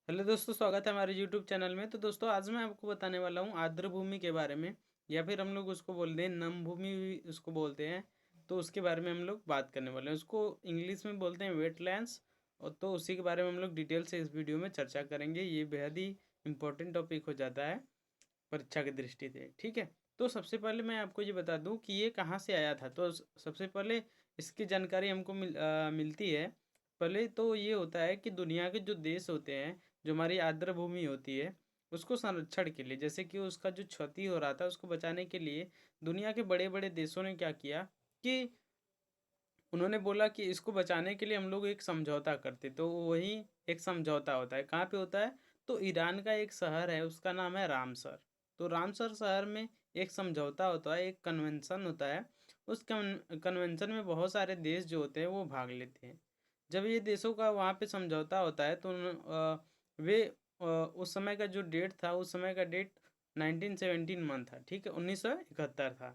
Hello दोस्तों, स्वागत है हमारे यूट्यूब चैनल में। तो दोस्तों, आज मैं आपको बताने वाला हूँ आर्द्र भूमि के बारे में, या फिर हम लोग उसको बोलते हैं नम भूमि भी उसको बोलते हैं। तो उसके बारे में हम लोग बात करने वाले हैं। उसको इंग्लिश में बोलते हैं वेटलैंड्स। और तो उसी के बारे में हम लोग डिटेल से इस वीडियो में चर्चा करेंगे। ये बेहद ही इंपॉर्टेंट टॉपिक हो जाता है परीक्षा की दृष्टि से। ठीक है, तो सबसे पहले मैं आपको ये बता दूं कि ये कहाँ से आया था। तो सबसे पहले इसकी जानकारी हमको मिलती है। पहले तो ये होता है कि दुनिया के जो देश होते हैं, जो हमारी आर्द्र भूमि होती है, उसको संरक्षण के लिए, जैसे कि उसका जो क्षति हो रहा था उसको बचाने के लिए दुनिया के बड़े बड़े देशों ने क्या किया कि उन्होंने बोला कि इसको बचाने के लिए हम लोग एक समझौता करते। तो वही एक समझौता होता है। कहाँ पे होता है? तो ईरान का एक शहर है, उसका नाम है रामसर। तो रामसर शहर में एक समझौता होता है, एक कन्वेंशन होता है। उस कन्वेंशन में बहुत सारे देश जो होते हैं वो भाग लेते हैं। जब ये देशों का वहाँ पे समझौता होता है तो वे उस समय का जो डेट था, उस समय का डेट 1917 मंथ था। ठीक है, 1971 था।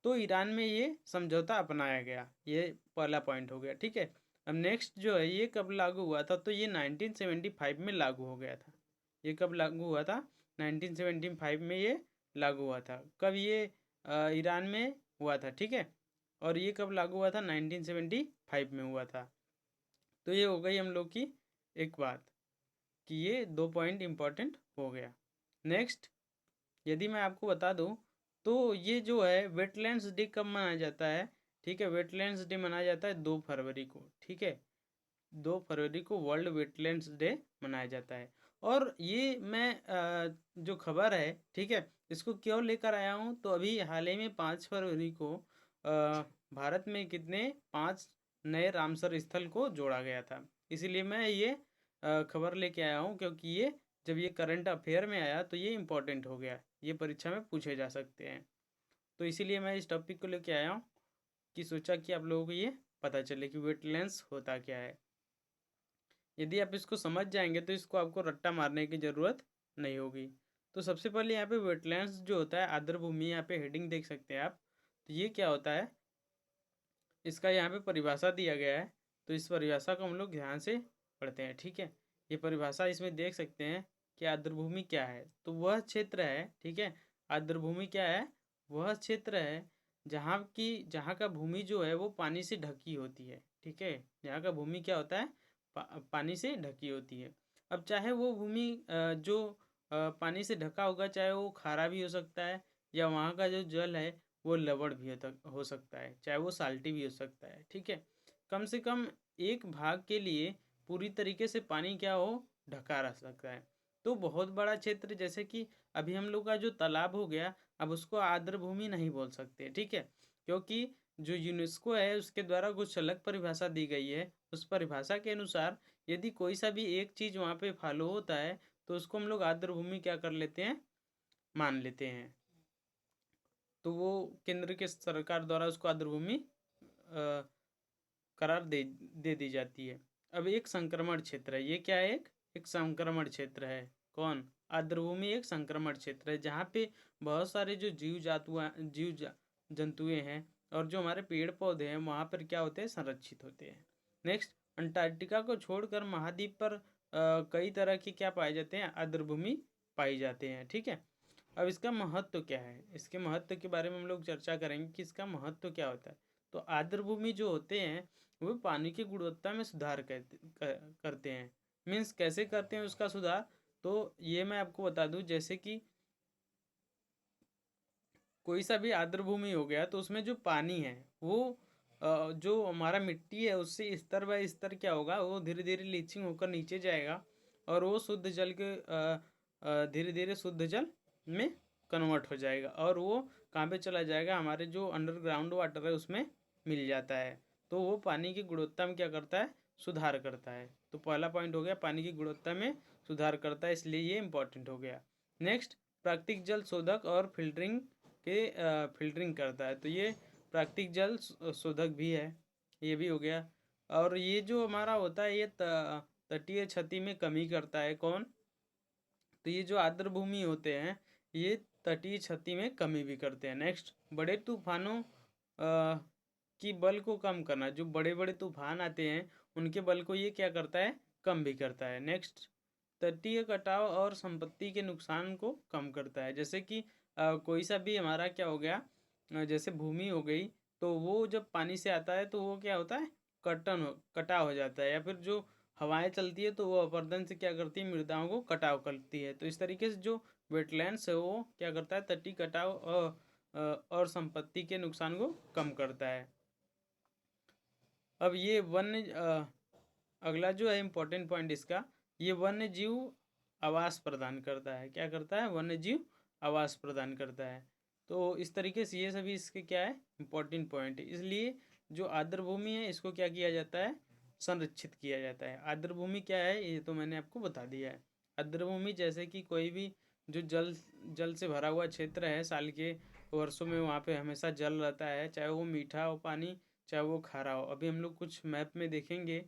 तो ईरान में ये समझौता अपनाया गया। ये पहला पॉइंट हो गया। ठीक है, अब नेक्स्ट जो है, ये कब लागू हुआ था? तो ये 1975 में लागू हो गया था। ये कब लागू हुआ था? 1975 में ये लागू हुआ था। कब ये ईरान में हुआ था। ठीक है, और ये कब लागू हुआ था? 1975 में हुआ था। तो ये हो गई हम लोग की एक बात कि ये दो पॉइंट इंपॉर्टेंट हो गया। नेक्स्ट, यदि मैं आपको बता दूं तो ये जो है वेटलैंड्स डे कब मनाया जाता है? ठीक है, वेटलैंड्स डे मनाया जाता है 2 फरवरी को। ठीक है, 2 फरवरी को वर्ल्ड वेटलैंड्स डे मनाया जाता है। और ये मैं जो खबर है, ठीक है, इसको क्यों लेकर आया हूँ? तो अभी हाल ही में 5 फरवरी को भारत में कितने 5 नए रामसर स्थल को जोड़ा गया था। इसीलिए मैं ये खबर लेके आया हूँ, क्योंकि ये जब ये करंट अफेयर में आया तो ये इम्पोर्टेंट हो गया। ये परीक्षा में पूछे जा सकते हैं। तो इसीलिए मैं इस टॉपिक को लेके आया हूँ कि सोचा कि आप लोगों को ये पता चले कि वेटलैंड्स होता क्या है। यदि आप इसको समझ जाएंगे तो इसको आपको रट्टा मारने की ज़रूरत नहीं होगी। तो सबसे पहले यहाँ पे वेटलैंड्स जो होता है, आर्द्र भूमि, यहाँ पे हेडिंग देख सकते हैं आप। तो ये क्या होता है, इसका यहाँ पे परिभाषा दिया गया है। तो इस परिभाषा को हम लोग ध्यान से पढ़ते हैं। ठीक है, ये परिभाषा इसमें देख सकते हैं कि आर्द्र भूमि क्या है। तो वह क्षेत्र है, ठीक है, आर्द्र भूमि क्या है? वह क्षेत्र है जहाँ का भूमि जो है वो पानी से ढकी होती है। ठीक है, जहाँ का भूमि क्या होता है? पानी से ढकी होती है। अब चाहे वो भूमि जो पानी से ढका होगा, चाहे वो खारा भी हो सकता है, या वहाँ का जो जल है वो लवण भी हो सकता है, चाहे वो साल्टी भी हो सकता है। ठीक है, कम से कम एक भाग के लिए पूरी तरीके से पानी क्या हो, ढका रह सकता है। तो बहुत बड़ा क्षेत्र, जैसे कि अभी हम लोग का जो तालाब हो गया, अब उसको आर्द्र भूमि नहीं बोल सकते। ठीक है, क्योंकि जो यूनेस्को है उसके द्वारा कुछ अलग परिभाषा दी गई है। उस परिभाषा के अनुसार यदि कोई सा भी एक चीज़ वहाँ पे फॉलो होता है तो उसको हम लोग आर्द्र भूमि क्या कर लेते हैं, मान लेते हैं। तो वो केंद्र के सरकार द्वारा उसको आर्द्र भूमि करार दे दी जाती है। अब एक संक्रमण क्षेत्र है, ये क्या है? एक संक्रमण क्षेत्र है। कौन? आर्द्रभूमि एक संक्रमण क्षेत्र है, जहाँ पे बहुत सारे जो जंतुएं हैं और जो हमारे पेड़ पौधे हैं वहाँ पर क्या होते हैं, संरक्षित होते हैं। नेक्स्ट, अंटार्कटिका को छोड़कर महाद्वीप पर कई तरह के क्या पाए जाते हैं, आर्द्रभूमि पाई जाते हैं। ठीक है, अब इसका महत्व क्या है, इसके महत्व के बारे में हम लोग चर्चा करेंगे कि इसका महत्व क्या होता है। तो आर्द्र भूमि जो होते हैं वो पानी की गुणवत्ता में सुधार करते हैं। मीन्स कैसे करते हैं उसका सुधार? तो ये मैं आपको बता दूं, जैसे कि कोई सा भी आर्द्र भूमि हो गया तो उसमें जो पानी है वो जो हमारा मिट्टी है उससे स्तर बाय स्तर क्या होगा, वो धीरे धीरे लीचिंग होकर नीचे जाएगा और वो शुद्ध जल के धीरे धीरे शुद्ध जल में कन्वर्ट हो जाएगा। और वो कहाँ पे चला जाएगा, हमारे जो अंडरग्राउंड वाटर है उसमें मिल जाता है। तो वो पानी की गुणवत्ता में क्या करता है, सुधार करता है। तो पहला पॉइंट हो गया, पानी की गुणवत्ता में सुधार करता है, इसलिए ये इंपॉर्टेंट हो गया। नेक्स्ट, प्राकृतिक जल शोधक और फिल्टरिंग करता है। तो ये प्राकृतिक जल शोधक भी है, ये भी हो गया। और ये जो हमारा होता है ये तटीय क्षति में कमी करता है। कौन? तो ये जो आर्द्र भूमि होते हैं ये तटीय क्षति में कमी भी करते हैं। नेक्स्ट, बड़े तूफानों की बल को कम करना। जो बड़े बड़े तूफान आते हैं उनके बल को ये क्या करता है, कम भी करता है। नेक्स्ट, तटीय कटाव और संपत्ति के नुकसान को कम करता है। जैसे कि कोई सा भी हमारा क्या हो गया, जैसे भूमि हो गई, तो वो जब पानी से आता है तो वो क्या होता है, कटाव हो जाता है, या फिर जो हवाएं चलती है तो वो अपर्दन से क्या करती है, मृदाओं को कटाव करती है। तो इस तरीके से जो वेटलैंड्स है वो क्या करता है, तटीय कटाव और संपत्ति के नुकसान को कम करता है। अब ये अगला जो है इम्पोर्टेंट पॉइंट इसका, ये वन्य जीव आवास प्रदान करता है। क्या करता है, वन्य जीव आवास प्रदान करता है। तो इस तरीके से ये सभी इसके क्या है, इम्पोर्टेंट पॉइंट है। इसलिए जो आर्द्र भूमि है इसको क्या किया जाता है, संरक्षित किया जाता है। आर्द्र भूमि क्या है ये तो मैंने आपको बता दिया है। आर्द्र भूमि जैसे कि कोई भी जो जल से भरा हुआ क्षेत्र है, साल के वर्षों में वहाँ पे हमेशा जल रहता है, चाहे वो मीठा हो पानी, चाहे वो खारा हो। अभी हम लोग कुछ मैप में देखेंगे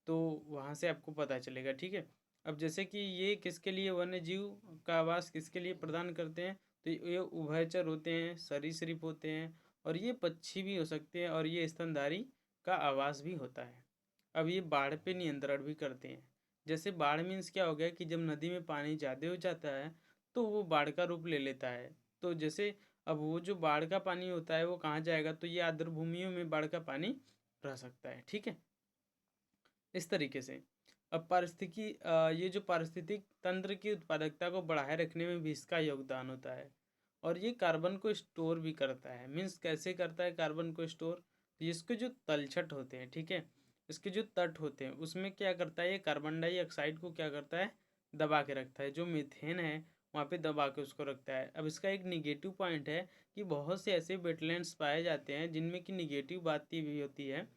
तो वहाँ से आपको पता चलेगा, ठीक है। अब जैसे कि ये किसके लिए वन्य जीव का आवास किसके लिए प्रदान करते हैं, तो ये उभयचर होते हैं, सरीसृप होते हैं, और ये पक्षी भी हो सकते हैं, और ये स्तनधारी का आवास भी होता है। अब ये बाढ़ पे नियंत्रण भी करते हैं। जैसे बाढ़ मीन्स क्या हो गया कि जब नदी में पानी ज़्यादा हो जाता है तो वो बाढ़ का रूप ले लेता है। तो जैसे अब वो जो बाढ़ का पानी होता है वो कहाँ जाएगा, तो ये आर्द्र भूमियों में बाढ़ का पानी रह सकता है, ठीक है। इस तरीके से अब ये जो पारिस्थितिक तंत्र की उत्पादकता को बढ़ाए रखने में भी इसका योगदान होता है। और ये कार्बन को स्टोर भी करता है। मीन्स कैसे करता है कार्बन को स्टोर, तो इसके जो तलछट होते हैं, ठीक है, इसके जो तट होते हैं उसमें क्या करता है, ये कार्बन डाइऑक्साइड को क्या करता है, दबा के रखता है। जो मीथेन है वहाँ पे दबा के उसको रखता है। अब इसका एक निगेटिव पॉइंट है कि बहुत से ऐसे वेटलैंड्स पाए जाते हैं जिनमें कि निगेटिव बातें भी होती है।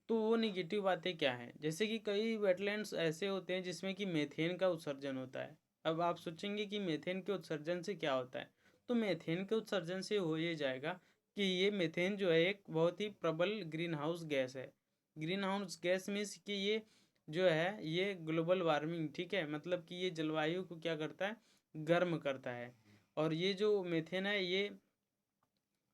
तो वो निगेटिव बातें क्या हैं, जैसे कि कई वेटलैंड्स ऐसे होते हैं जिसमें कि मीथेन का उत्सर्जन होता है। अब आप सोचेंगे कि मीथेन के उत्सर्जन से क्या होता है, तो मीथेन के उत्सर्जन से हो ये जाएगा कि ये मीथेन जो है एक बहुत ही प्रबल ग्रीन हाउस गैस है। ग्रीन हाउस गैस मीन्स कि ये जो है ये ग्लोबल वार्मिंग, ठीक है, मतलब कि ये जलवायु को क्या करता है, गर्म करता है। और ये जो मीथेन है ये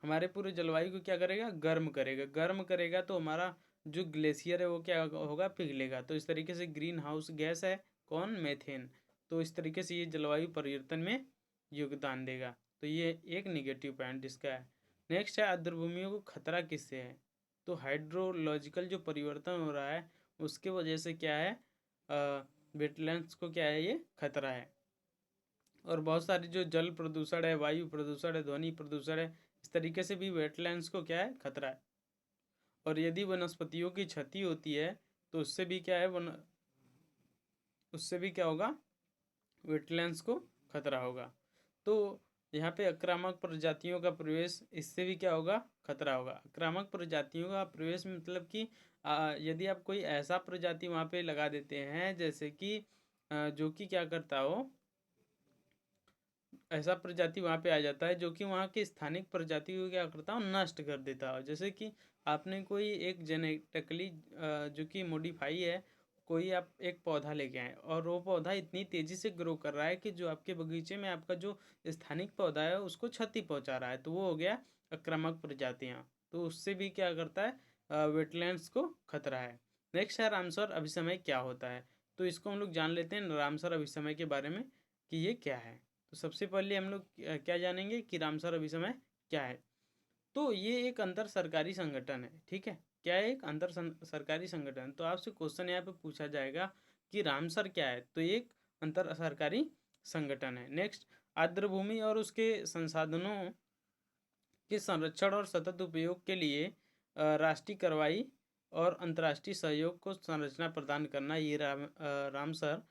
हमारे पूरे जलवायु को क्या करेगा, गर्म करेगा। गर्म करेगा तो हमारा जो ग्लेशियर है वो क्या होगा, पिघलेगा। तो इस तरीके से ग्रीन हाउस गैस है कौन, मेथेन। तो इस तरीके से ये जलवायु परिवर्तन में योगदान देगा। तो ये एक निगेटिव पॉइंट इसका है। नेक्स्ट है आर्द्र भूमियों को खतरा किससे है, तो हाइड्रोलॉजिकल जो परिवर्तन हो रहा है उसके वजह से क्या है, वेटलैंड्स को क्या है, ये खतरा है। और बहुत सारी जो जल प्रदूषण है, वायु प्रदूषण है, ध्वनि प्रदूषण है, इस तरीके से भी वेटलैंड्स को क्या है, खतरा है। और यदि वनस्पतियों की क्षति होती है तो उससे भी क्या है, उससे भी क्या होगा, वेटलैंड्स को खतरा होगा। तो यहाँ पे आक्रामक प्रजातियों का प्रवेश, इससे भी क्या होगा, खतरा होगा। आक्रामक प्रजातियों का प्रवेश मतलब कि यदि आप कोई ऐसा प्रजाति वहाँ पे लगा देते हैं जैसे कि जो कि क्या करता हो, ऐसा प्रजाति वहाँ पे आ जाता है जो कि वहाँ की स्थानिक प्रजाति को क्या करता हो, नष्ट कर देता हो। जैसे कि आपने कोई एक जेनेटिकली जो कि मॉडिफाई है, कोई आप एक पौधा लेके आए और वो पौधा इतनी तेज़ी से ग्रो कर रहा है कि जो आपके बगीचे में आपका जो स्थानिक पौधा है उसको क्षति पहुँचा रहा है, तो वो हो गया आक्रामक प्रजातियाँ। तो उससे भी क्या करता है, वेटलैंड्स को खतरा है। नेक्स्ट है रामसर अभिसमय क्या होता है, तो इसको हम लोग जान लेते हैं रामसर अभिसमय के बारे में कि ये क्या है। तो सबसे पहले हम लोग क्या जानेंगे कि रामसर अभिसमय क्या है। तो ये एक अंतर सरकारी संगठन है, ठीक है। क्या है, एक अंतर सरकारी संगठन। तो आपसे क्वेश्चन यहाँ पे पूछा जाएगा कि रामसर क्या है, तो एक अंतर सरकारी संगठन है। नेक्स्ट, आर्द्र भूमि और उसके संसाधनों के संरक्षण और सतत उपयोग के लिए राष्ट्रीय कार्रवाई और अंतर्राष्ट्रीय सहयोग को संरचना प्रदान करना, ये रामसर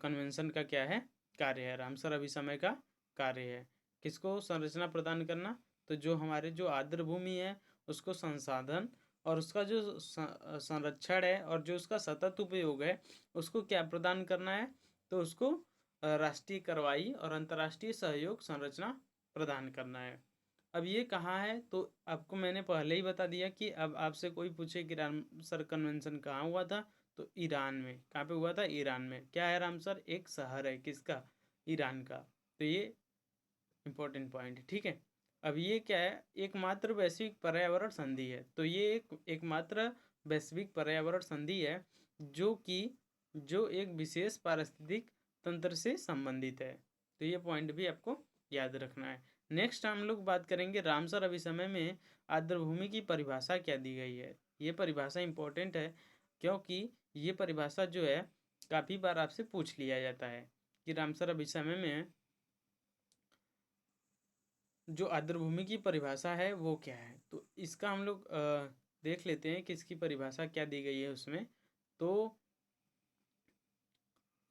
कन्वेंशन का क्या है, कार्य है। रामसर अभिसमय का कार्य है किसको संरचना प्रदान करना, तो जो हमारे जो आर्द्र भूमि है उसको संसाधन और उसका जो संरक्षण है और जो उसका सतत उपयोग है उसको क्या प्रदान करना है, तो उसको राष्ट्रीय कार्रवाई और अंतर्राष्ट्रीय सहयोग संरचना प्रदान करना है। अब ये कहाँ है, तो आपको मैंने पहले ही बता दिया कि अब आपसे कोई पूछे कि रामसर कन्वेंशन कहाँ हुआ था, तो ईरान में। कहाँ पे हुआ था, ईरान में। क्या है रामसर, एक शहर है, किसका, ईरान का। तो ये इंपॉर्टेंट पॉइंट है, ठीक है। अब ये क्या है, एकमात्र वैश्विक पर्यावरण संधि है। तो ये एकमात्र वैश्विक पर्यावरण संधि है जो कि जो एक विशेष पारिस्थितिक तंत्र से संबंधित है। तो ये पॉइंट भी आपको याद रखना है। नेक्स्ट हम लोग बात करेंगे रामसर अभिसमय में आर्द्रभूमि की परिभाषा क्या दी गई है। ये परिभाषा इंपॉर्टेंट है क्योंकि ये परिभाषा जो है काफ़ी बार आपसे पूछ लिया जाता है कि रामसर अभिसमय में जो आर्द्रभूमि की परिभाषा है वो क्या है। तो इसका हम लोग देख लेते हैं कि इसकी परिभाषा क्या दी गई है उसमें। तो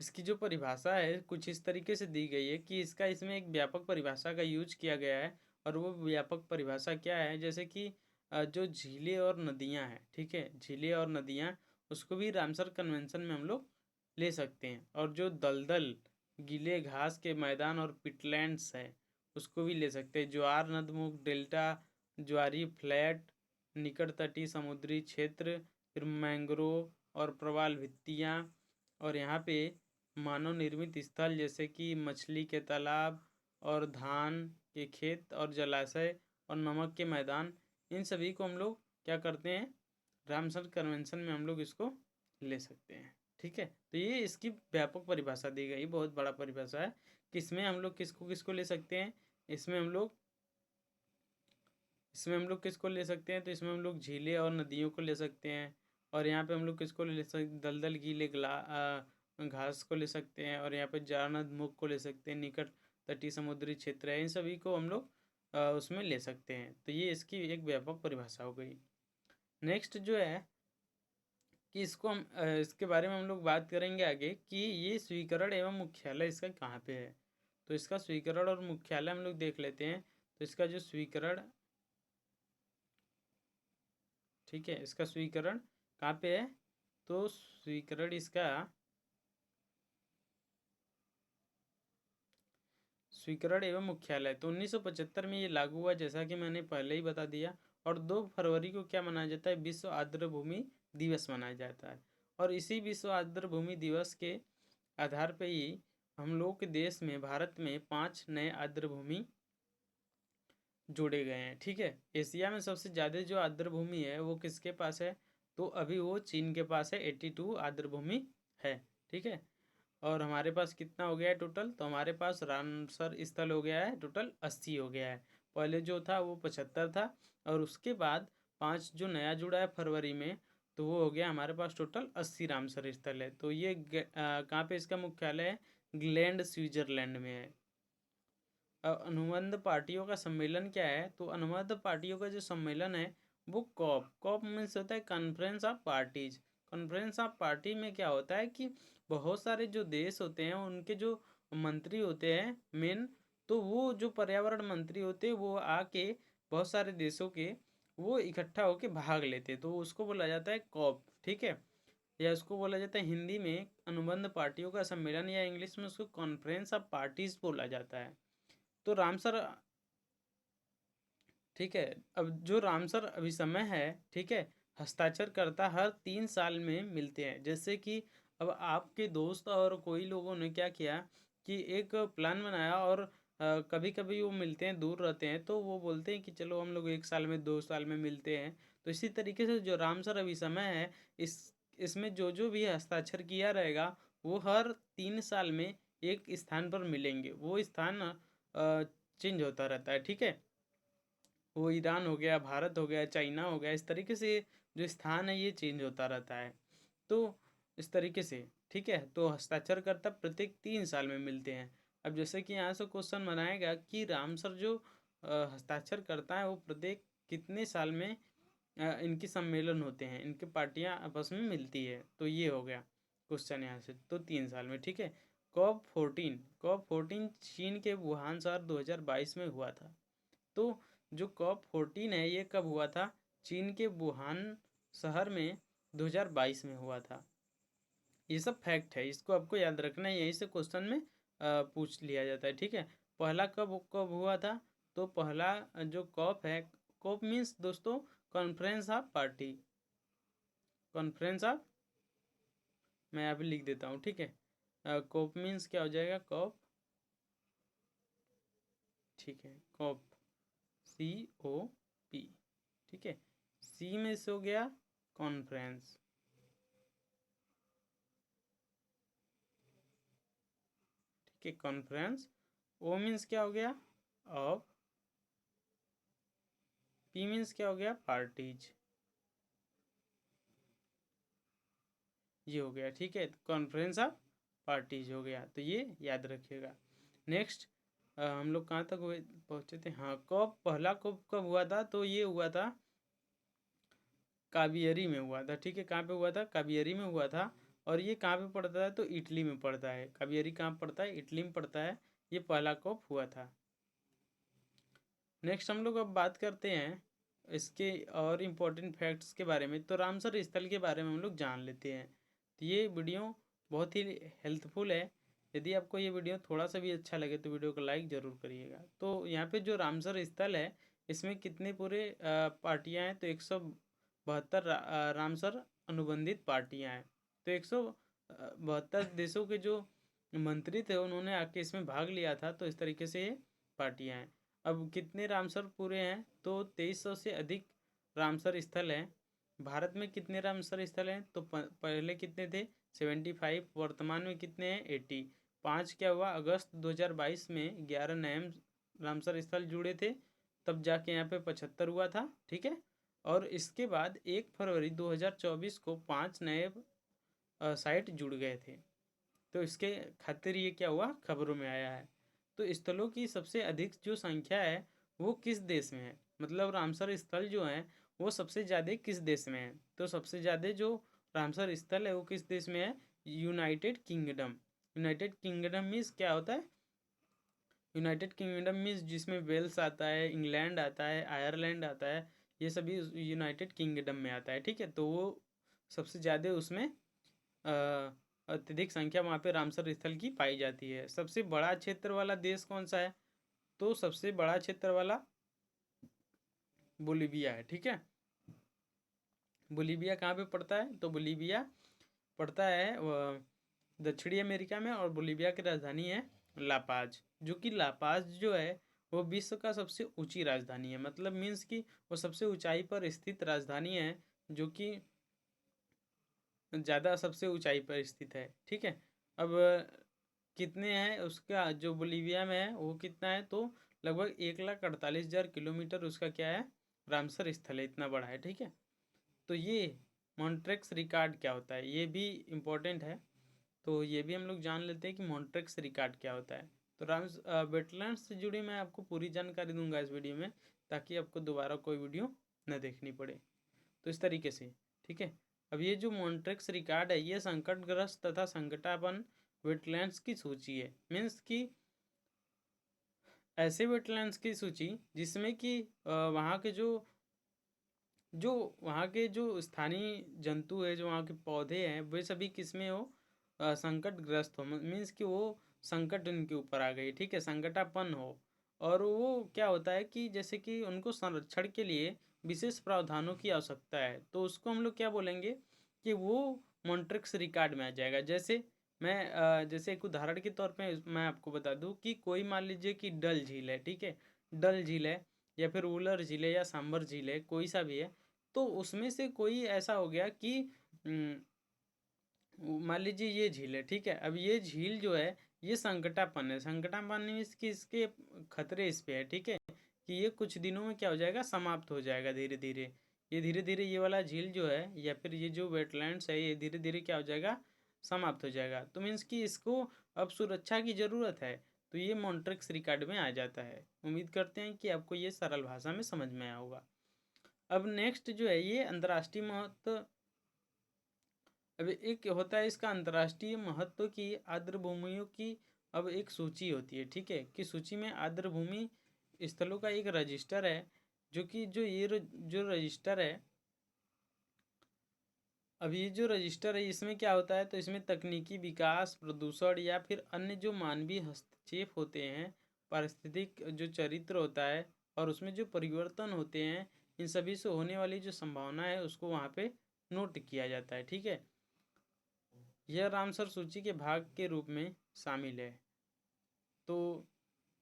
इसकी जो परिभाषा है कुछ इस तरीके से दी गई है कि इसमें एक व्यापक परिभाषा का यूज किया गया है। और वो व्यापक परिभाषा क्या है, जैसे कि जो झीलें और नदियाँ हैं, ठीक है, झीलें और नदियाँ, उसको भी रामसर कन्वेंशन में हम लोग ले सकते हैं। और जो दलदल, गीले घास के मैदान और पिटलैंड्स है उसको भी ले सकते हैं। ज्वार, नदमुख, डेल्टा, ज्वारी, फ्लैट, निकट तटीय समुद्री क्षेत्र, फिर मैंग्रोव और प्रवाल भित्तियाँ, और यहाँ पे मानव निर्मित स्थल जैसे कि मछली के तालाब और धान के खेत और जलाशय और नमक के मैदान, इन सभी को हम लोग क्या करते हैं, रामसर कन्वेंशन में हम लोग इसको ले सकते हैं। ठीक है, तो ये इसकी व्यापक परिभाषा दी गई, बहुत बड़ा परिभाषा है कि इसमें हम लोग किसको किसको ले सकते हैं। इसमें हम लोग किसको ले सकते हैं, तो इसमें हम लोग झीलें और नदियों को ले सकते हैं। और यहाँ पे हम लोग किसको ले सकते, दलदल गीले घास को ले सकते हैं। और यहाँ पे जानद मुख को ले सकते हैं, निकट तटीय समुद्री क्षेत्र है, इन सभी को हम लोग उसमें ले सकते हैं। तो ये इसकी एक व्यापक परिभाषा हो गई। नेक्स्ट जो है कि इसको हम इसके बारे में हम लोग बात करेंगे आगे कि ये स्वीकरण एवं मुख्यालय इसका कहाँ पे है। तो इसका स्वीकरण और मुख्यालय हम लोग देख लेते हैं। तो इसका जो स्वीकरण, ठीक है, इसका स्वीकरण कहाँ पे है, तो स्वीकरण इसका स्वीकरण एवं मुख्यालय तो 1975 में ये लागू हुआ, जैसा कि मैंने पहले ही बता दिया। और 2 फरवरी को क्या मनाया जाता है, विश्व आर्द्र भूमि दिवस मनाया जाता है। और इसी विश्व आर्द्र भूमि दिवस के आधार पर ही हम लोग के देश में, भारत में 5 नए आर्द्र भूमि जोड़े गए हैं। ठीक है, एशिया में सबसे ज़्यादा जो आर्द्र भूमि है वो किसके पास है, तो अभी वो चीन के पास है, 82 आर्द्र भूमि है। ठीक है, और हमारे पास कितना हो गया है टोटल, तो हमारे पास रामसर स्थल हो गया है टोटल 80 हो गया है। पहले जो था वो 75 था, और उसके बाद 5 जो नया जुड़ा है फरवरी में, तो वो हो गया हमारे पास टोटल 80 रामसर स्थल है। तो ये कहाँ पे इसका मुख्यालय है, ग्लैंड स्विट्जरलैंड में है। अनुबंध पार्टियों का सम्मेलन क्या है, तो अनुबंध पार्टियों का जो सम्मेलन है वो कॉप कॉप मीन्स होता है conference of parties. Conference of party में क्या होता है कि बहुत सारे जो देश होते हैं उनके जो मंत्री होते हैं मेन, तो वो जो पर्यावरण मंत्री होते हैं वो आके बहुत सारे देशों के वो इकट्ठा होके भाग लेते हैं, तो उसको बोला जाता है कॉप। ठीक है, या उसको बोला जाता है हिंदी में अनुबंध पार्टियों का सम्मेलन, या इंग्लिश में उसको कॉन्फ्रेंस ऑफ पार्टीज बोला जाता है। तो रामसर, ठीक है, अब जो रामसर अभिसमय है, ठीक है, हस्ताक्षरकर्ता हर 3 साल में मिलते हैं। जैसे कि अब आपके दोस्त और कोई लोगों ने क्या किया कि एक प्लान बनाया, और कभी कभी वो मिलते हैं, दूर रहते हैं, तो वो बोलते हैं कि चलो हम लोग 1 साल में 2 साल में मिलते हैं। तो इसी तरीके से जो रामसर अभिसमय है, इसमें जो जो भी हस्ताक्षर किया रहेगा वो हर 3 साल में एक स्थान पर मिलेंगे। वो स्थान चेंज होता रहता है। ठीक है, वो ईरान हो गया, भारत हो गया, चाइना हो गया, इस तरीके से जो स्थान है ये चेंज होता रहता है। तो इस तरीके से, ठीक है, तो हस्ताक्षरकर्ता प्रत्येक 3 साल में मिलते हैं। अब जैसे कि यहाँ से क्वेश्चन बनाएगा कि रामसर जो हस्ताक्षर करता है वो प्रत्येक कितने साल में इनकी सम्मेलन होते हैं, इनकी पार्टियां आपस में मिलती है, तो ये हो गया क्वेश्चन यहाँ से, तो 3 साल में। ठीक है, कॉप 14 चीन के वुहान शहर 2022 में हुआ था। तो जो कॉप 14 है ये कब हुआ था, चीन के वुहान शहर में 2022 में हुआ था। ये सब फैक्ट है, इसको आपको याद रखना है, यहीं से क्वेश्चन में पूछ लिया जाता है। ठीक है, पहला कब कब हुआ था, तो पहला जो कॉप है, कॉप मीन्स दोस्तों conference of party, conference of, मैं अभी लिख देता हूँ। ठीक है, कॉप मीन्स क्या हो जाएगा, कॉप, ठीक है, कॉप COP। ठीक है, सी में से हो गया कॉन्फ्रेंस, के कॉन्फ्रेंस, ओ मीन्स क्या हो गया ऑफ, पी मीन्स क्या हो गया पार्टीज, ये हो गया। ठीक है, कॉन्फ्रेंस ऑफ पार्टीज हो गया, तो ये याद रखिएगा। नेक्स्ट हम लोग कहाँ तक पहुँचे थे, हाँ कॉप, पहला कॉप कब हुआ था, तो ये हुआ था कावियरी में हुआ था। ठीक है, कहाँ पे हुआ था, कावियरी में हुआ था। और ये कहाँ पे पड़ता है, तो इटली में पड़ता है। कावियरी कहाँ पड़ता है, इटली में पड़ता है। ये पहला कॉप हुआ था। नेक्स्ट हम लोग अब बात करते हैं इसके और इम्पोर्टेंट फैक्ट्स के बारे में। तो रामसर स्थल के बारे में हम लोग जान लेते हैं। तो ये वीडियो बहुत ही हेल्पफुल है। यदि आपको ये वीडियो थोड़ा सा भी अच्छा लगे तो वीडियो को लाइक ज़रूर करिएगा। तो यहाँ पे जो रामसर स्थल है, इसमें कितने पूरे पार्टियाँ हैं, तो 172 रामसर अनुबंधित पार्टियाँ हैं। तो 172 देशों के जो मंत्री थे उन्होंने आके इसमें भाग लिया था। तो इस तरीके से ये पार्टियाँ हैं। अब कितने रामसर पूरे हैं, तो 2300 से अधिक रामसर स्थल हैं। भारत में कितने रामसर स्थल हैं, तो पहले कितने थे 75, वर्तमान में कितने हैं 80। 5 क्या हुआ, अगस्त 2022 में 11 नए रामसर स्थल जुड़े थे, तब जाके यहाँ पे 75 हुआ था। ठीक है, और इसके बाद 1 फरवरी 2024 को 5 नए साइट जुड़ गए थे। तो इसके खातिर ये क्या हुआ, खबरों में आया है। तो स्थलों की सबसे अधिक जो संख्या है वो किस देश में है, मतलब रामसर स्थल जो है वो सबसे ज़्यादा किस देश में है, तो सबसे ज़्यादा जो रामसर स्थल है वो किस देश में है, United kingdom. United kingdom means क्या होता है, यूनाइटेड किंगडम मीन्स जिसमें वेल्स आता है, इंग्लैंड आता है, आयरलैंड आता है, ये सभी यूनाइटेड किंगडम में आता है। ठीक है, तो वो सबसे ज़्यादा उसमें अत्यधिक संख्या वहाँ पे रामसर स्थल की पाई जाती है। सबसे बड़ा क्षेत्र वाला देश कौन सा है, तो सबसे बड़ा क्षेत्र वाला बोलीविया है। ठीक है, बोलीविया कहाँ पे पड़ता है, तो बोलीविया पड़ता है दक्षिणी अमेरिका में, और बोलीविया की राजधानी है लापाज। जो कि लापाज जो है वो विश्व का सबसे ऊंची राजधानी है, मतलब मीन्स कि वो सबसे ऊंचाई पर स्थित राजधानी है, जो कि ज़्यादा सबसे ऊंचाई पर स्थित है। ठीक है, अब कितने हैं उसका जो बोलीविया में है वो कितना है, तो लगभग 1,48,000 किलोमीटर उसका क्या है, रामसर स्थल है, इतना बड़ा है। ठीक है, तो ये मॉन्ट्रेक्स रिकॉर्ड क्या होता है, ये भी इम्पोर्टेंट है। तो ये भी हम लोग जान लेते हैं कि मॉन्ट्रेक्स रिकॉर्ड क्या होता है। तो वेटलैंड्स से जुड़ी मैं आपको पूरी जानकारी दूंगा इस वीडियो में, ताकि आपको दोबारा कोई वीडियो न देखनी पड़े। तो इस तरीके से, ठीक है। अब ये जो मॉन्ट्रेक्स रिकॉर्ड है ये संकटग्रस्त तथा संकटापन्न वेटलैंड्स की सूची है। मीन्स कि ऐसे वेटलैंड्स की सूची जिसमें कि वहाँ के जो वहाँ के जो स्थानीय जंतु है, जो वहाँ के पौधे हैं, वे सभी किसमें हो, संकटग्रस्त हो। मीन्स कि वो संकट उनके ऊपर आ गई। ठीक है, संकटापन्न हो। और वो क्या होता है कि जैसे कि उनको संरक्षण के लिए विशेष प्रावधानों की आवश्यकता है, तो उसको हम लोग क्या बोलेंगे कि वो मॉन्ट्रिक्स रिकॉर्ड में आ जाएगा। जैसे मैं जैसे एक उदाहरण के तौर पे मैं आपको बता दूं कि कोई मान लीजिए कि डल झील है। ठीक है, डल झील है या फिर वुलर झील है या सांबर झील है, कोई सा भी है। तो उसमें से कोई ऐसा हो गया कि मान लीजिए ये झील है। ठीक है, अब ये झील जो है ये संकटापन्न है। संकटापन्न मीन्स कि इसके खतरे इस पे है। ठीक है, कि ये कुछ दिनों में क्या हो जाएगा, समाप्त हो जाएगा धीरे धीरे। ये धीरे धीरे ये वाला झील जो है या फिर ये जो वेटलैंड्स है ये धीरे धीरे क्या हो जाएगा, समाप्त हो जाएगा। तो मीन्स कि इसको अब सुरक्षा की ज़रूरत है, तो ये मॉन्ट्रिक्स रिकॉर्ड में आ जाता है। उम्मीद करते हैं कि आपको ये सरल भाषा में समझ में आया होगा। अब नेक्स्ट जो है ये अंतर्राष्ट्रीय महत्व। अब एक होता है इसका अंतर्राष्ट्रीय महत्व की आर्द्र भूमियों की अब एक सूची होती है। ठीक है, कि सूची में आर्द्र भूमि स्थलों का एक रजिस्टर है, जो कि जो रजिस्टर है, अब ये जो रजिस्टर है इसमें क्या होता है, तो इसमें तकनीकी विकास, प्रदूषण या फिर अन्य जो मानवीय हस्तक्षेप होते हैं, पारिस्थितिक जो चरित्र होता है और उसमें जो परिवर्तन होते हैं, इन सभी से होने वाली जो संभावना है उसको वहाँ पे नोट किया जाता है। ठीक है, यह रामसर सूची के भाग के रूप में शामिल है। तो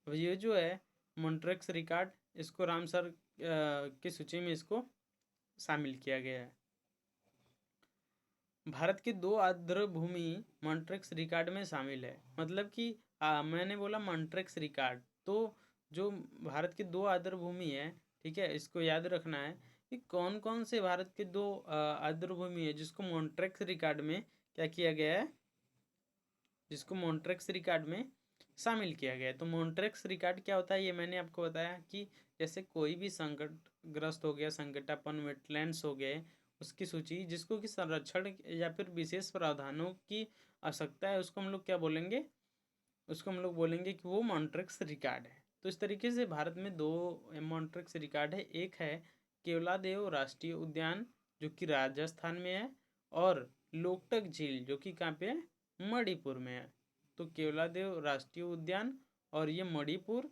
ये जो है मॉन्ट्रेक्स रिकॉर्ड, इसको रामसर की सूची में इसको शामिल किया गया है। भारत की 2 आर्द्र भूमि मॉन्ट्रेक्स रिकॉर्ड में शामिल है। मतलब कि मैंने बोला मॉन्ट्रेक्स रिकॉर्ड, तो जो भारत की 2 आर्द्र भूमि है, ठीक है, इसको याद रखना है कि कौन कौन से भारत के 2 आर्द्र भूमि है जिसको मॉन्ट्रेक्स रिकॉर्ड में क्या किया गया है, जिसको मॉन्ट्रेक्स रिकॉर्ड में शामिल किया गया है। तो मॉन्ट्रेक्स रिकॉर्ड क्या होता है, ये मैंने आपको बताया कि जैसे कोई भी संकटग्रस्त हो गया, संकटापन्न वेटलैंड्स हो गए, उसकी सूची जिसको कि संरक्षण या फिर विशेष प्रावधानों की आवश्यकता है, उसको हम लोग क्या बोलेंगे, उसको हम लोग बोलेंगे कि वो मॉन्ट्रेक्स रिकॉर्ड है। तो इस तरीके से भारत में 2 मॉन्ट्रेक्स रिकॉर्ड है, एक है केवलादेव राष्ट्रीय उद्यान जो कि राजस्थान में है, और लोकटक झील जो कि कहाँ पे है, मणिपुर में है। तो केवलादेव राष्ट्रीय उद्यान और ये मणिपुर,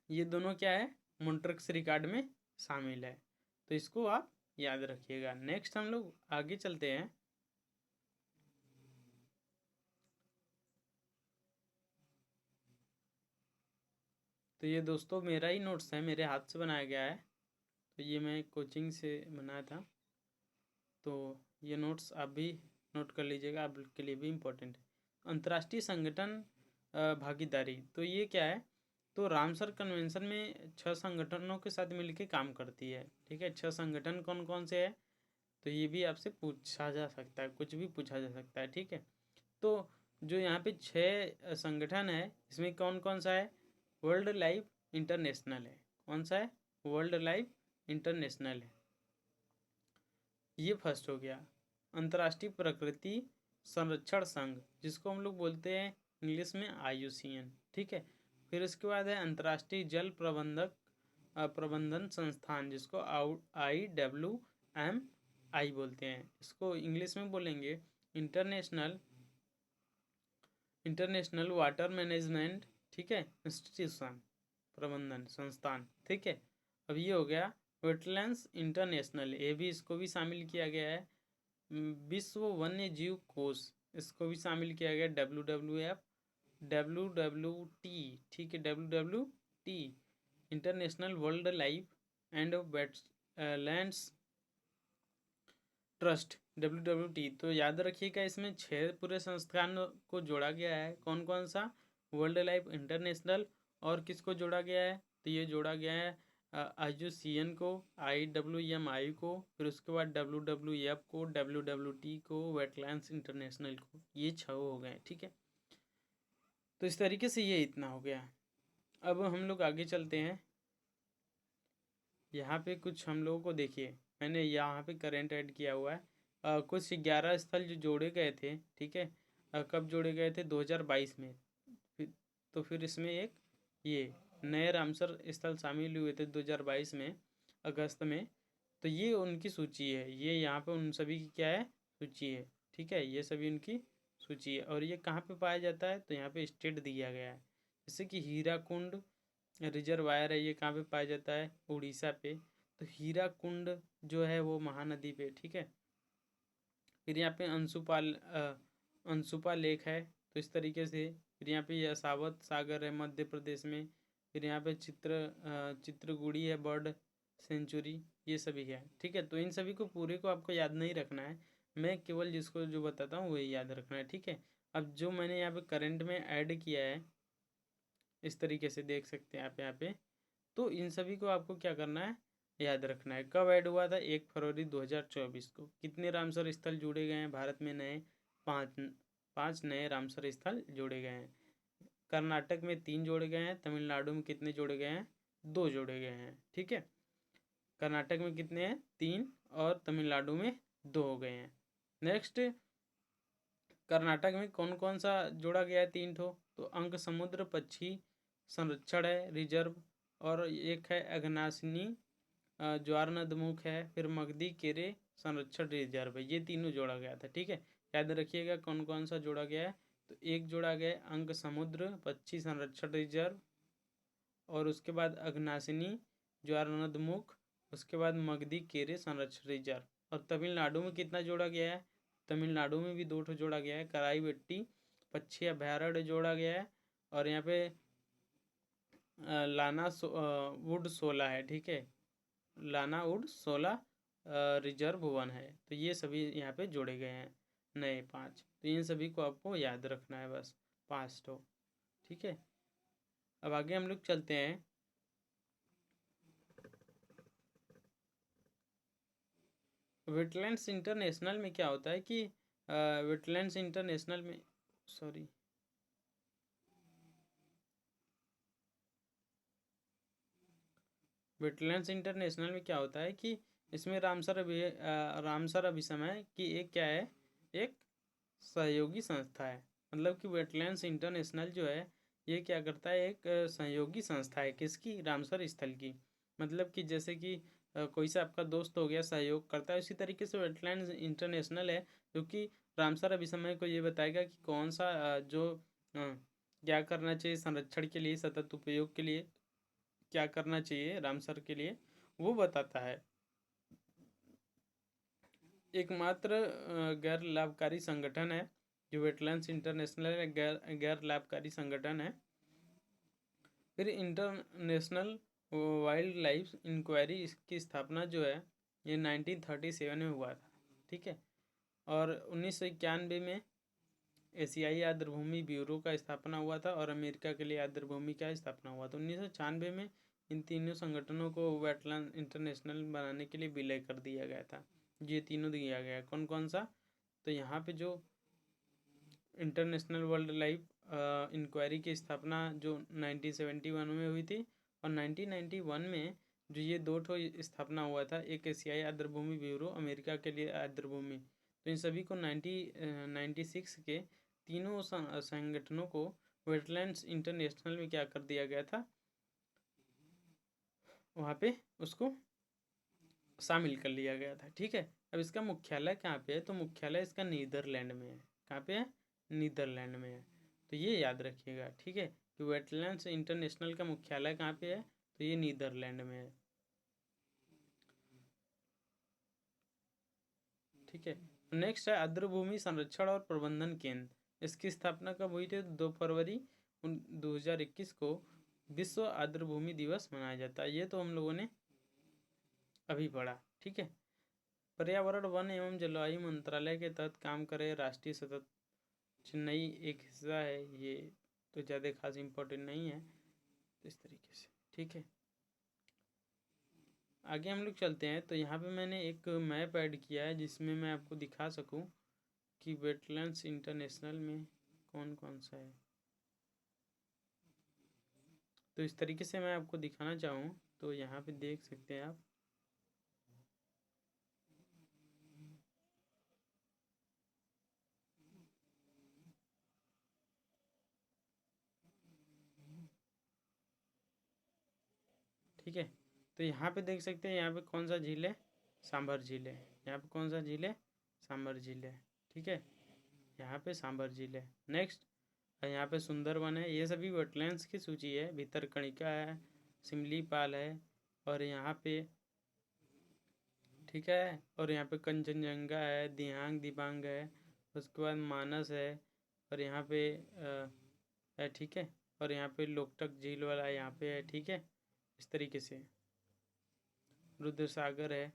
ये दोनों क्या है, मॉन्ट्रेक्स रिकॉर्ड में शामिल है। तो इसको आप याद रखिएगा। नेक्स्ट हम लोग आगे चलते हैं। तो ये दोस्तों मेरा ही नोट्स है, मेरे हाथ से बनाया गया है, तो ये मैं कोचिंग से बनाया था। तो ये नोट्स आप भी नोट कर लीजिएगा, आपके लिए भी इम्पोर्टेंट है। अंतर्राष्ट्रीय संगठन भागीदारी, तो ये क्या है, तो रामसर कन्वेंशन में 6 संगठनों के साथ मिलकर काम करती है, ठीक है। 6 संगठन कौन कौन से है, तो ये भी आपसे पूछा जा सकता है, कुछ भी पूछा जा सकता है, ठीक है। तो जो यहाँ पे 6 संगठन है, इसमें कौन कौन सा है, वर्ल्ड लाइफ इंटरनेशनल है, कौन सा है, वर्ल्ड लाइफ इंटरनेशनल है, ये फर्स्ट हो गया। अंतर्राष्ट्रीय प्रकृति संरक्षण संघ जिसको हम लोग बोलते हैं इंग्लिश में IUCN, ठीक है। फिर इसके बाद है अंतर्राष्ट्रीय जल प्रबंधन संस्थान जिसको IWMI बोलते हैं, इसको इंग्लिश में बोलेंगे इंटरनेशनल वाटर मैनेजमेंट, ठीक है, इंस्टीट्यूशन, प्रबंधन संस्थान, ठीक है। अब ये हो गया वेटलैंड्स इंटरनेशनल, ये भी, इसको भी शामिल किया गया है। विश्व वन्य जीव कोष, इसको भी शामिल किया गया, WWT, ठीक है, WWT international world life and wetlands trust, WWT। तो याद रखिएगा इसमें 6 पूरे संस्थान को जोड़ा गया है, कौन कौन सा, वर्ल्ड लाइफ इंटरनेशनल, और किसको जोड़ा गया है, तो ये जोड़ा गया है IUCN को, IWMI को, फिर उसके बाद WWF को, WWT को, वेटलैंड्स इंटरनेशनल को, ये 6 हो गए, ठीक है। तो इस तरीके से ये इतना हो गया। अब हम लोग आगे चलते हैं। यहाँ पे कुछ हम लोगों को देखिए, मैंने यहाँ पे करंट ऐड किया हुआ है। कुछ 11 स्थल जो जोड़े गए थे, ठीक है, कब जोड़े गए थे, 2022 में। तो फिर इसमें एक ये नए रामसर स्थल शामिल हुए थे 2022 में, अगस्त में। तो ये उनकी सूची है, ये यहाँ पे उन सभी की क्या है, सूची है, ठीक है, ये सभी उनकी सूची है। और ये कहाँ पे पाया जाता है, तो यहाँ पे स्टेट दिया गया है, जैसे कि हीराकुंड रिजर्वायर है, ये कहाँ पे पाया जाता है, उड़ीसा पे। तो हीराकुंड जो है वो महानदी पे, ठीक है। फिर यहाँ पे अंशुपा लेक है, तो इस तरीके से। फिर यहाँ पे यशावत सागर है मध्य प्रदेश में। फिर यहाँ पे चित्रगुड़ी है बर्ड सेंचुरी, ये सभी है, ठीक है। तो इन सभी को पूरे को आपको याद नहीं रखना है, मैं केवल जिसको जो बताता हूँ वही याद रखना है, ठीक है। अब जो मैंने यहाँ पे करंट में ऐड किया है, इस तरीके से देख सकते हैं आप यहाँ पे। तो इन सभी को आपको क्या करना है, याद रखना है। कब ऐड हुआ था, 1 फरवरी 2024 को। कितने रामसर स्थल जुड़े गए हैं भारत में, नए 5 नए रामसर स्थल जोड़े गए हैं। कर्नाटक में 3 जोड़े गए हैं, तमिलनाडु में कितने जोड़े गए हैं, 2 जोड़े गए हैं, ठीक है। कर्नाटक में कितने हैं, 3, और तमिलनाडु में 2 हो गए हैं। नेक्स्ट, कर्नाटक में कौन कौन सा जोड़ा गया है, 3 ठो, तो अंक समुद्र पक्षी संरक्षण है, रिजर्व, और एक है अघनाशिनी ज्वार नदमुख है, फिर मगधी केरे संरक्षण रिजर्व है, ये तीनों जोड़ा गया था, ठीक है। याद रखिएगा कौन कौन सा जोड़ा गया है, तो एक जोड़ा गया अंक समुद्र पक्षी संरक्षण रिजर्व, और उसके बाद अघनाशिनी ज्वार नदमुख, उसके बाद मगधी केरे संरक्षण रिजर्व। और तमिलनाडु में कितना जोड़ा गया है, तमिलनाडु में भी 2 ठो जोड़ा गया है, कराईवेट्टी पक्षी अभ्यारण्य जोड़ा गया है, और यहाँ पे वुड 16 है, ठीक है, लाना वुड 16 रिजर्व 1 है। तो ये सभी यहाँ पे जोड़े गए हैं, नए 5। तो इन सभी को आपको याद रखना है बस। पास्ट हो। ठीक है, अब आगे हम लोग चलते हैं। वेटलैंड्स इंटरनेशनल में क्या होता है कि वेटलैंड्स इंटरनेशनल में सॉरी वेटलैंड्स इंटरनेशनल में क्या होता है कि इसमें रामसर अभिसमय की एक क्या है, एक सहयोगी संस्था है। मतलब कि वेटलैंड्स इंटरनेशनल जो है ये क्या करता है, एक सहयोगी संस्था है किसकी, रामसर स्थल की। मतलब कि जैसे कि कोई सा आपका दोस्त हो गया सहयोग करता है, उसी तरीके से वेटलैंड्स इंटरनेशनल है जो कि रामसर अभिसमय को ये बताएगा कि कौन सा क्या करना चाहिए संरक्षण के लिए, सतत उपयोग के लिए क्या करना चाहिए रामसर के लिए, वो बताता है। एकमात्र गैर लाभकारी संगठन है जो वेटलैंड्स इंटरनेशनल गैर लाभकारी संगठन है। फिर इंटरनेशनल वाइल्ड लाइफ इंक्वायरी, इसकी स्थापना जो है ये 1937 में हुआ था। ठीक है, और 1991 में एशियाई आर्द्रभूमि ब्यूरो का स्थापना हुआ था और अमेरिका के लिए आर्द्रभूमि का स्थापना हुआ था 1996 में। इन तीनों संगठनों को वेटलैंड इंटरनेशनल बनाने के लिए विलय कर दिया गया था। ये तीनों दिया गया, कौन कौन सा, तो यहाँ पे जो इंटरनेशनल वाइल्ड लाइफ इंक्वायरी की स्थापना जो 1971 में हुई थी, और 1991 में जो ये दो ठो स्थापना हुआ था, एक एशियाई आर्द्रभूमि ब्यूरो, अमेरिका के लिए आर्द्रभूमि। तो इन सभी को 1996 के तीनों संगठनों को वेटलैंड्स इंटरनेशनल में क्या कर दिया गया था, वहाँ पे उसको शामिल कर लिया गया था। ठीक है, अब इसका मुख्यालय कहाँ पे है, तो मुख्यालय इसका नीदरलैंड में है। कहाँ पे है, नीदरलैंड में है। तो ये याद रखिएगा। ठीक है, कि वेटलैंड्स इंटरनेशनल का मुख्यालय कहाँ पे है, तो ये नीदरलैंड में है। ठीक है, नेक्स्ट है आर्द्रभूमि संरक्षण और प्रबंधन केंद्र। इसकी स्थापना कब हुई थी, 2 फरवरी 2021 को विश्व आर्द्रभूमि दिवस मनाया जाता है। ये तो हम लोगों ने अभी पढ़ा। ठीक है, पर्यावरण वन एवं जलवायु मंत्रालय के तहत काम करे राष्ट्रीय सतत चेन्नई एक हिस्सा है। ये तो ज़्यादा खास इम्पोर्टेंट नहीं है, तो इस तरीके से। ठीक है, आगे हम लोग चलते हैं। तो यहाँ पे मैंने एक मैप ऐड किया है जिसमें मैं आपको दिखा सकूँ कि वेटलैंड्स इंटरनेशनल में कौन कौन सा है। तो इस तरीके से मैं आपको दिखाना चाहूँ तो यहाँ पे देख सकते हैं आप। ठीक है, तो यहाँ पे देख सकते हैं, यहाँ पे कौन सा झील है, सांभर झील है। यहाँ पे कौन सा झील है, सांभर झील है। ठीक है, यहाँ पे सांभर झील है। नेक्स्ट, यहाँ पे सुंदरवन है। ये सभी वेटलैंड्स की सूची है। भितरकणिका है, सिमलीपाल है, और यहाँ पे ठीक है, और यहाँ पे कंचनजंगा है, दिहांग दिबांग है, उसके बाद मानस है, और यहाँ पे है। ठीक है, और यहाँ पे लोकटक झील वाला यहाँ पे है। ठीक है, इस तरीके से रुद्र सागर है।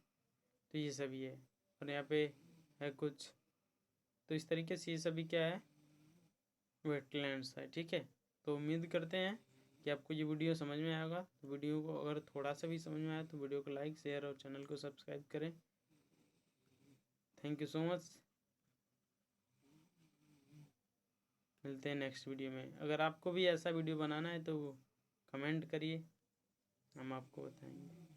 तो ये सभी है, और यहाँ पे है कुछ। तो इस तरीके से ये सभी क्या है, वेटलैंड्स है। ठीक है, तो उम्मीद करते हैं कि आपको ये वीडियो समझ में आएगा। तो वीडियो को अगर थोड़ा सा भी समझ में आया तो वीडियो को लाइक शेयर और चैनल को सब्सक्राइब करें। Thank you so much. मिलते हैं नेक्स्ट वीडियो में। अगर आपको भी ऐसा वीडियो बनाना है तो कमेंट करिए, हम आपको बताएंगे।